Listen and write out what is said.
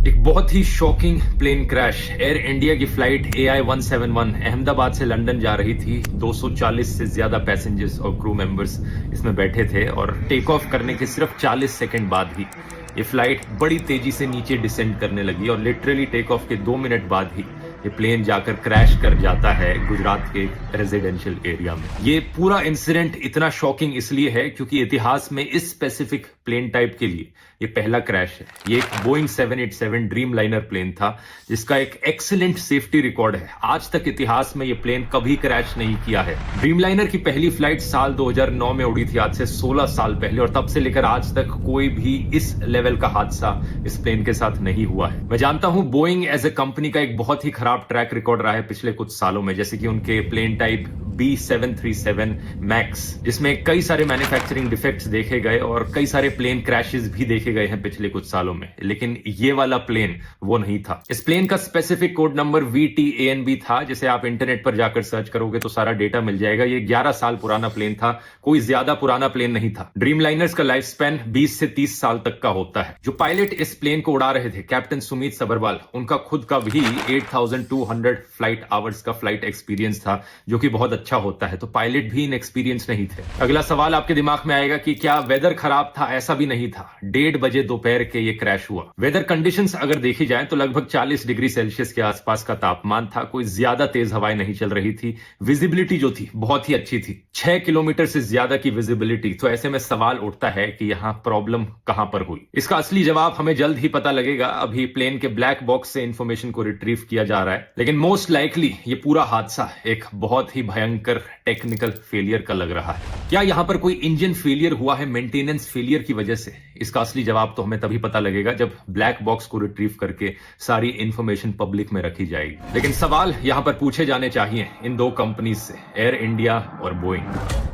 एक बहुत ही shocking plane crash. Air India की फ्लाइट AI 171 अहमदाबाद से लंदन जा रही थी। 240 से ज्यादा पैसेंजर्स और क्रू मेंबर्स इसमें बैठे थे और टेक ऑफ करने के सिर्फ 40 सेकंड बाद ही ये फ्लाइट बड़ी तेजी से नीचे डिसेंड करने लगी और लिटरली टेक ऑफ के 2 मिनट बाद ही ये प्लेन जाकर क्रैश कर जाता है गुजरात के रेजिडेंशियल एरिया में। ये पूरा इंसिडेंट इतना शॉकिंग इसलिए है क्योंकि इतिहास में इस स्पेसिफिक प्लेन टाइप के लिए ये पहला क्रैश है। ये एक बोइंग 787 ड्रीम लाइनर प्लेन था जिसका एक एक्सीलेंट सेफ्टी रिकॉर्ड है। आज तक इतिहास में ये प्लेन कभी क्रैश नहीं किया है। ड्रीम लाइनर की पहली फ्लाइट साल 2009 में उड़ी थी, आज से 16 साल पहले, और तब से लेकर आज तक कोई भी इस लेवल का हादसा इस प्लेन के साथ नहीं हुआ है। मैं जानता हूं बोइंग एज ए कंपनी का एक बहुत ही खराब ट्रैक रिकॉर्ड रहा है पिछले कुछ सालों में, जैसे कि उनके प्लेन टाइप B737 मैक्स जिसमें कई सारे मैन्युफैक्चरिंग डिफेक्ट्स देखे गए और कई सारे प्लेन क्रैशेस भी देखे गए हैं पिछले कुछ सालों में, लेकिन ये वाला प्लेन वो नहीं था। इस प्लेन का स्पेसिफिक कोड नंबर VTANB था, जिसे आप इंटरनेट पर जाकर सर्च करोगे तो सारा डेटा मिल जाएगा। ये 11 साल पुराना प्लेन था, कोई ज्यादा पुराना प्लेन नहीं था। ड्रीम लाइनर्स का लाइफ स्पैन 20 से 30 साल तक का होता है। जो पायलट इस प्लेन को उड़ा रहे थे, कैप्टन सुमित सबरवाल, उनका खुद का भी 8200 फ्लाइट आवर्स का फ्लाइट एक्सपीरियंस था, जो कि बहुत अच्छा होता है। तो पायलट भी इनएक्सपीरियंस नहीं थे। अगला सवाल आपके दिमाग में आएगा कि क्या वेदर खराब था? ऐसा भी नहीं था। 1:30 बजे दोपहर के ये क्रैश हुआ। वेदर कंडीशंस अगर देखी जाए तो लगभग 40 डिग्री सेल्सियस के आसपास का तापमान था। कोई ज्यादा तेज हवाएं नहीं चल रही थी। विजिबिलिटी जो थी बहुत ही अच्छी थी, 6 किलोमीटर से ज्यादा की विजिबिलिटी। तो ऐसे में सवाल उठता है कि यहां प्रॉब्लम कहां पर हुई। इसका असली जवाब हमें जल्द ही पता लगेगा। अभी प्लेन के ब्लैक बॉक्स से इंफॉर्मेशन को रिट्रीव किया जा रहा है, लेकिन मोस्ट लाइकली ये पूरा हादसा एक बहुत ही भयंकर टेक्निकल फेलियर का लग रहा है। क्या यहां पर कोई इंजन फेलियर हुआ है मेंटेनेंस फेलियर की वजह से? इसका असली जवाब तो हमें तभी पता लगेगा जब ब्लैक बॉक्स को रिट्रीव करके सारी इंफॉर्मेशन पब्लिक में रखी जाएगी। लेकिन सवाल यहां पर पूछे जाने चाहिए इन दो कंपनीज से, एयर इंडिया और बोइंग।